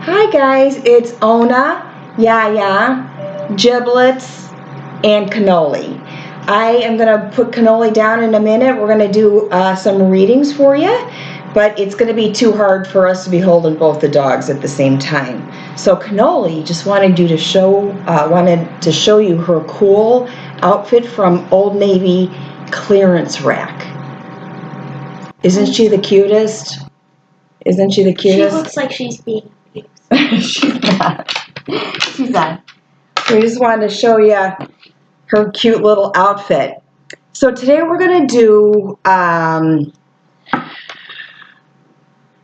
Hi guys, it's Ona, Yaya, Giblets, and Cannoli. I am going to put Cannoli down in a minute. We're going to do some readings for you, but it's going to be too hard for us to be holding both the dogs at the same time. So Cannoli just wanted to show you her cool outfit from Old Navy clearance rack. Isn't she the cutest? Isn't she the cutest? She looks like she's being abused. She's not. She's not. We just wanted to show you her cute little outfit. So today we're going to do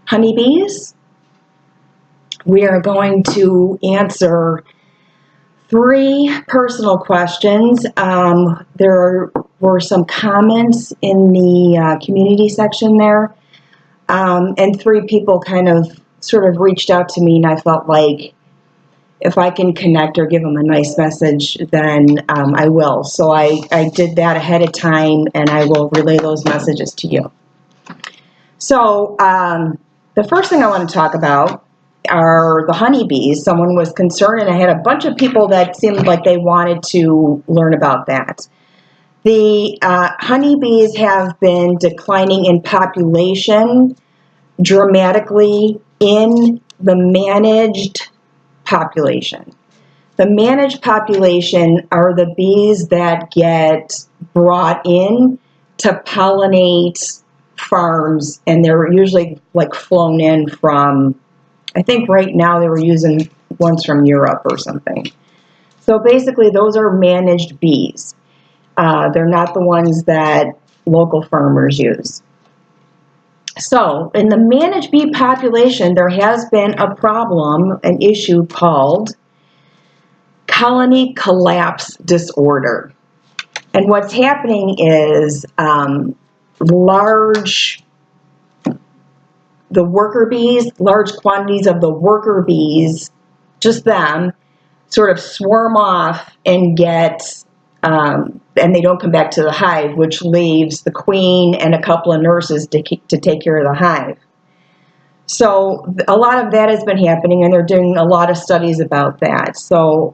honeybees. We are going to answer 3 personal questions. There were some comments in the community section there, and 3 people sort of reached out to me, and I felt like if I can connect or give them a nice message, then I will. So I did that ahead of time, and I will relay those messages to you. So the first thing I want to talk about are the honeybees. Someone was concerned, and I had a bunch of people that seemed like they wanted to learn about that. The honeybees have been declining in population dramatically in the managed population. The managed population are the bees that get brought in to pollinate farms, and they're usually like flown in from, I think right now they were using ones from Europe or something. So basically those are managed bees. They're not the ones that local farmers use. So in the managed bee population, there has been a problem, an issue called colony collapse disorder. And what's happening is large quantities of the worker bees, just them, sort of swarm off and and they don't come back to the hive, which leaves the queen and a couple of nurses to take care of the hive. So a lot of that has been happening, and they're doing a lot of studies about that. So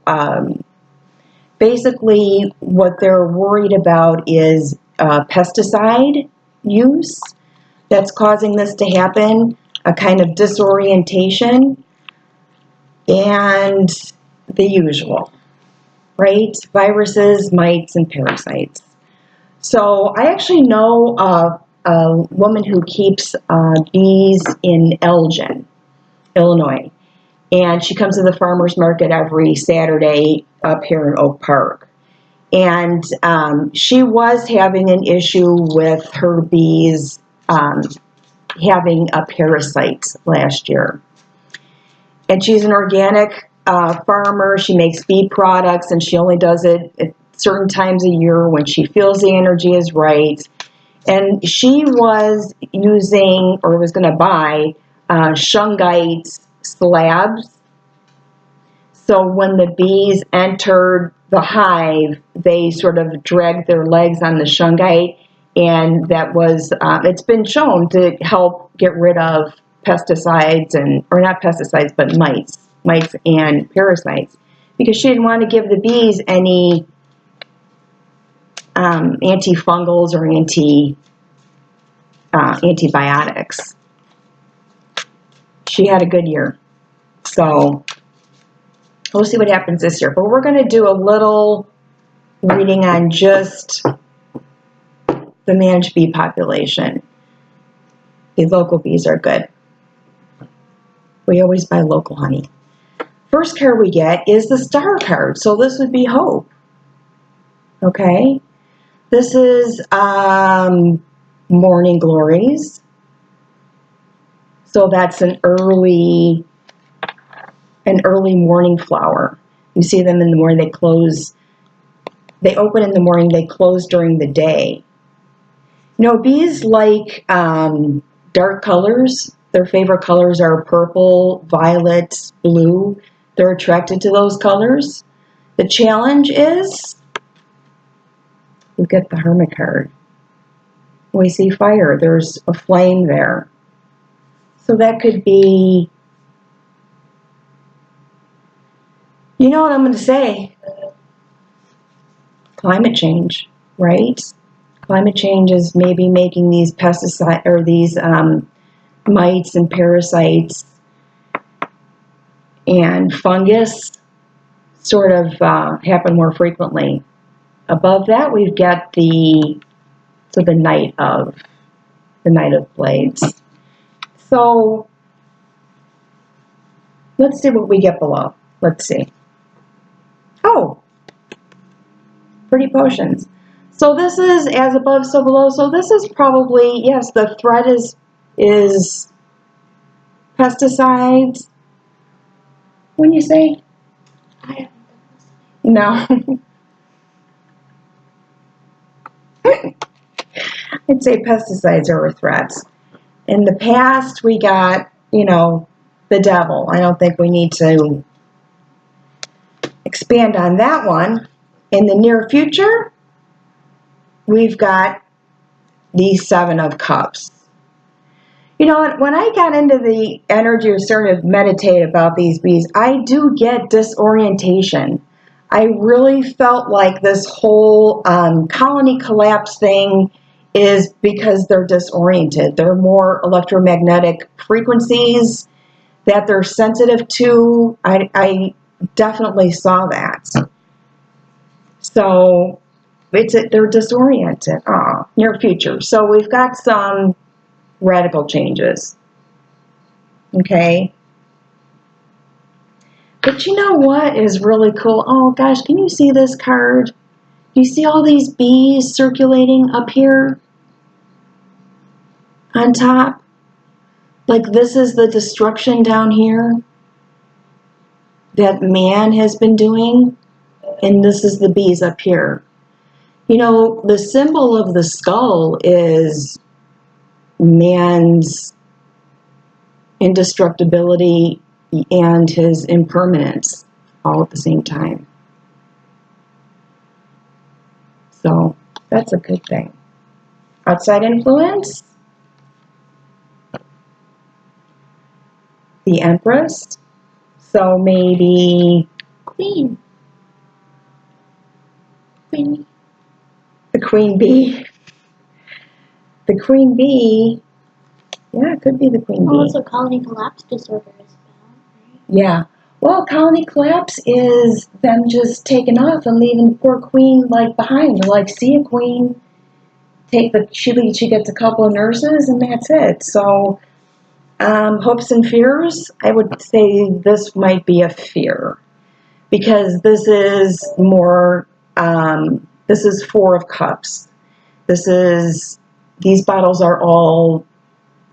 basically what they're worried about is pesticide use that's causing this to happen, a kind of disorientation, and the usual, right? Viruses, mites, and parasites. So I actually know a woman who keeps bees in Elgin, Illinois, and she comes to the farmer's market every Saturday up here in Oak Park. And she was having an issue with her bees having a parasite last year. And she's an organic farmer. She makes bee products, and she only does it at certain times a year when she feels the energy is right. And she was using, or was going to buy, shungite slabs. So when the bees entered the hive, they sort of dragged their legs on the shungite, and that was, it's been shown to help get rid of pesticides, or not pesticides, but mites and parasites, because she didn't want to give the bees any antifungals or antibiotics. She had a good year. So we'll see what happens this year. But we're going to do a little reading on just the managed bee population. The local bees are good. We always buy local honey. First card we get is the star card. So this would be hope. Okay. This is morning glories. So that's an early morning flower. You see them in the morning. They open in the morning, they close during the day. Bees like dark colors. Their favorite colors are purple, violet, blue. They're attracted to those colors. The challenge is, you get the Hermit card. We see fire. There's a flame there. So that could be You know what I'm going to say? Climate change, right? Climate change is maybe making these pesticide or these mites and parasites and fungus sort of happen more frequently. Above that, we've got the night of blades. So let's see what we get below. Let's see. Oh, pretty potions. So this is as above, so below. So this is probably, yes, the threat is pesticides. When you say? No. I'd say pesticides are a threat. In the past, we got, the devil. I don't think we need to expand on that one. In the near future, we've got the Seven of Cups. You know, when I got into the energy or started to meditate about these bees, I do get disorientation. I really felt like this whole colony collapse thing is because they're disoriented. They're more electromagnetic frequencies that they're sensitive to. I definitely saw that. So they're disoriented. Near future. So we've got some radical changes. Okay. But you know what is really cool? Oh gosh, can you see this card? Do you see all these bees circulating up here on top? Like this is the destruction down here that man has been doing, and this is the bees up here. You know, the symbol of the skull is man's indestructibility and his impermanence all at the same time. So that's a good thing. Outside influence, the Empress, so maybe Queen. The Queen Bee. The Queen Bee, yeah, it could be the Queen Bee. Also colony collapse disorder as well, right? Yeah. Well, colony collapse is them just taking off and leaving the poor queen like behind. They're like, see a queen, she gets a couple of nurses and that's it. So hopes and fears, I would say this might be a fear because this is more, this is Four of Cups. These bottles are all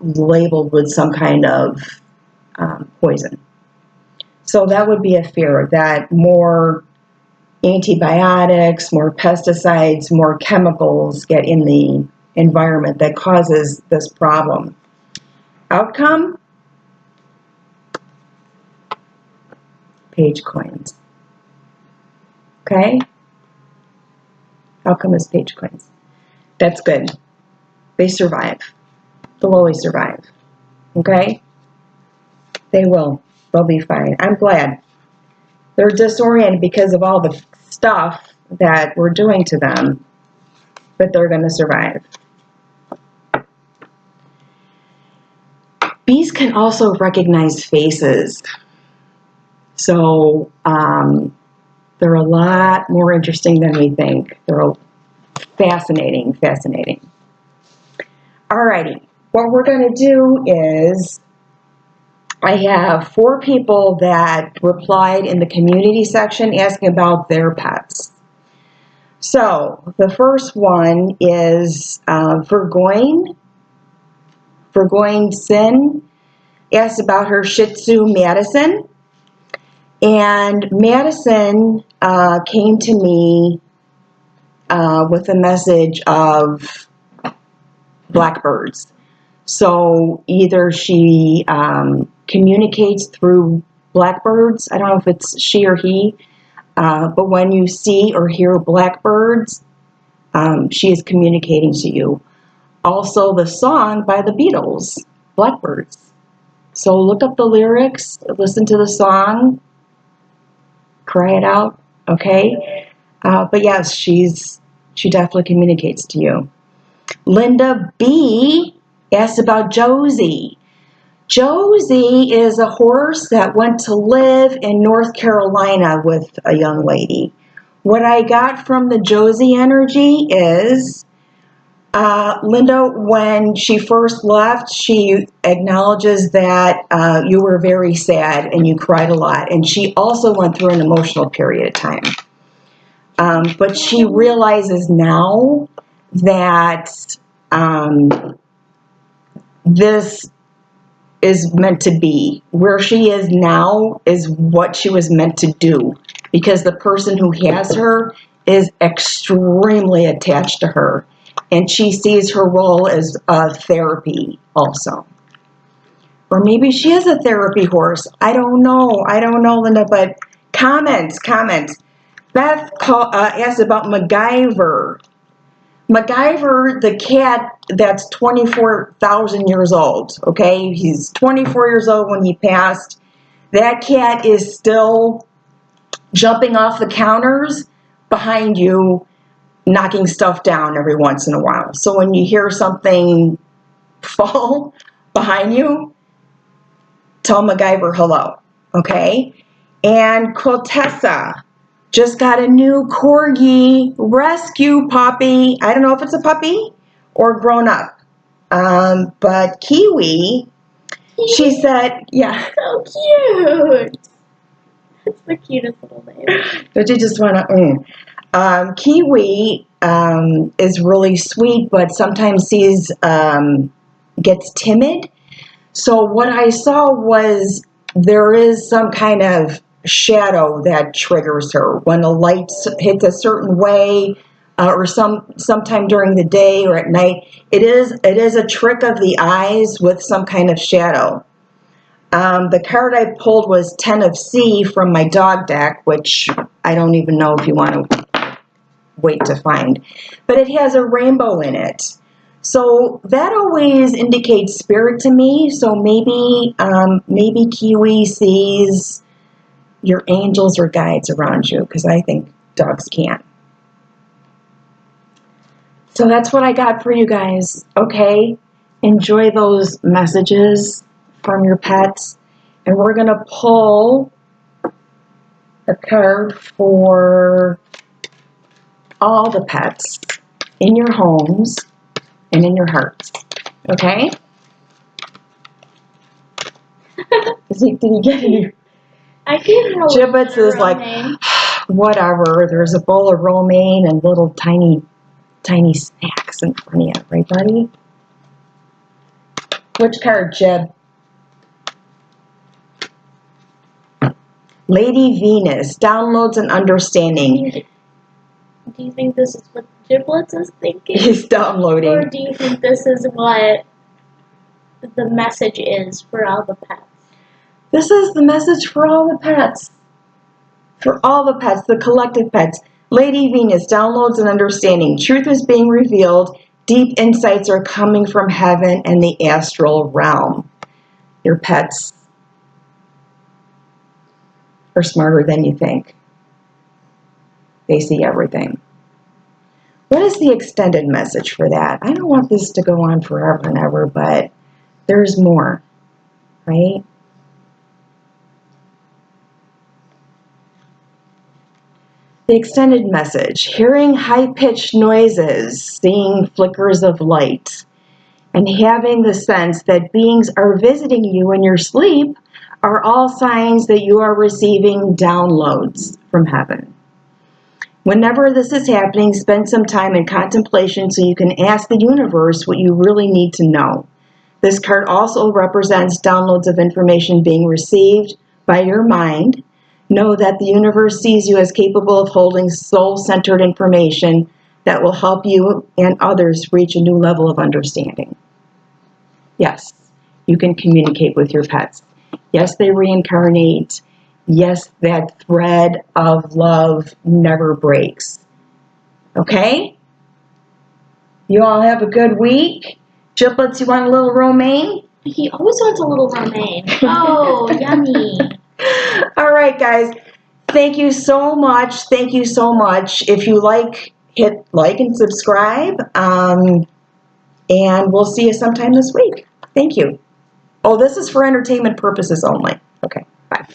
labeled with some kind of poison. So that would be a fear that more antibiotics, more pesticides, more chemicals get in the environment that causes this problem. Outcome? Page coins. Okay? Outcome is page coins. That's good. They survive. They'll always survive. Okay? They will. They'll be fine. I'm glad. They're disoriented because of all the stuff that we're doing to them, but they're going to survive. Bees can also recognize faces. So they're a lot more interesting than we think. They're fascinating. Alrighty, what we're going to do is I have 4 people that replied in the community section asking about their pets. So the first one is Burgoyne Sin asked about her Shih Tzu Madison. And Madison came to me with a message of blackbirds. So either she communicates through blackbirds. I don't know if it's she or he, but when you see or hear blackbirds, she is communicating to you. Also, the song by the Beatles, Blackbirds. So look up the lyrics, listen to the song. cry it out, okay? But yes, she definitely communicates to you. Linda B asked about Josie. Josie is a horse that went to live in North Carolina with a young lady. What I got from the Josie energy is, Linda, when she first left, she acknowledges that you were very sad and you cried a lot. And she also went through an emotional period of time. But she realizes now that this is meant to be. Where she is now is what she was meant to do, because the person who has her is extremely attached to her, and she sees her role as therapy also. Or maybe she is a therapy horse. I don't know, Linda, but comments. Beth asked about MacGyver. MacGyver, the cat that's 24,000 years old, okay? He's 24 years old when he passed. That cat is still jumping off the counters behind you, knocking stuff down every once in a while. So when you hear something fall behind you, tell MacGyver hello, okay? And Quiltessa just got a new corgi rescue puppy. I don't know if it's a puppy or grown up. But Kiwi, she said, yeah. So cute. That's the cutest little name. Don't you just want to, Kiwi is really sweet, but sometimes gets timid. So what I saw was there is some kind of shadow that triggers her when the light hits a certain way, or sometime during the day or at night. It is a trick of the eyes with some kind of shadow. The card I pulled was 10 of C from my dog deck, which I don't even know if you want to wait to find, but it has a rainbow in it. So that always indicates spirit to me. So maybe Kiwi sees your angels or guides around you, because I think dogs can. So that's what I got for you guys. Okay, enjoy those messages from your pets, and we're gonna pull a card for all the pets in your homes and in your hearts. Okay? Did you get it? I gave her a Gibbets is like, whatever. There's a bowl of romaine and little tiny snacks in front of you, right, buddy? Which card, Jib? Lady Venus, downloads and understanding. Do you think this is what Giblets is thinking? He's downloading. Or do you think this is what the message is for all the pets? This is the message for all the pets. For all the pets, the collective pets. Lady Venus, downloads and understanding. Truth is being revealed. Deep insights are coming from heaven and the astral realm. Your pets are smarter than you think. They see everything. What is the extended message for that? I don't want this to go on forever and ever, but there's more, right? The extended message: hearing high-pitched noises, seeing flickers of light, and having the sense that beings are visiting you in your sleep are all signs that you are receiving downloads from heaven. Whenever this is happening, spend some time in contemplation so you can ask the universe what you really need to know. This card also represents downloads of information being received by your mind. Know that the universe sees you as capable of holding soul-centered information that will help you and others reach a new level of understanding. Yes, you can communicate with your pets. Yes, they reincarnate. Yes, that thread of love never breaks. Okay? You all have a good week. Giblets, you want a little romaine? He always wants a little romaine. Oh, yummy. All right, guys. thank you so much. Thank you so much. If you like, hit like and subscribe. And we'll see you sometime this week. Thank you. Oh, this is for entertainment purposes only. Okay, bye.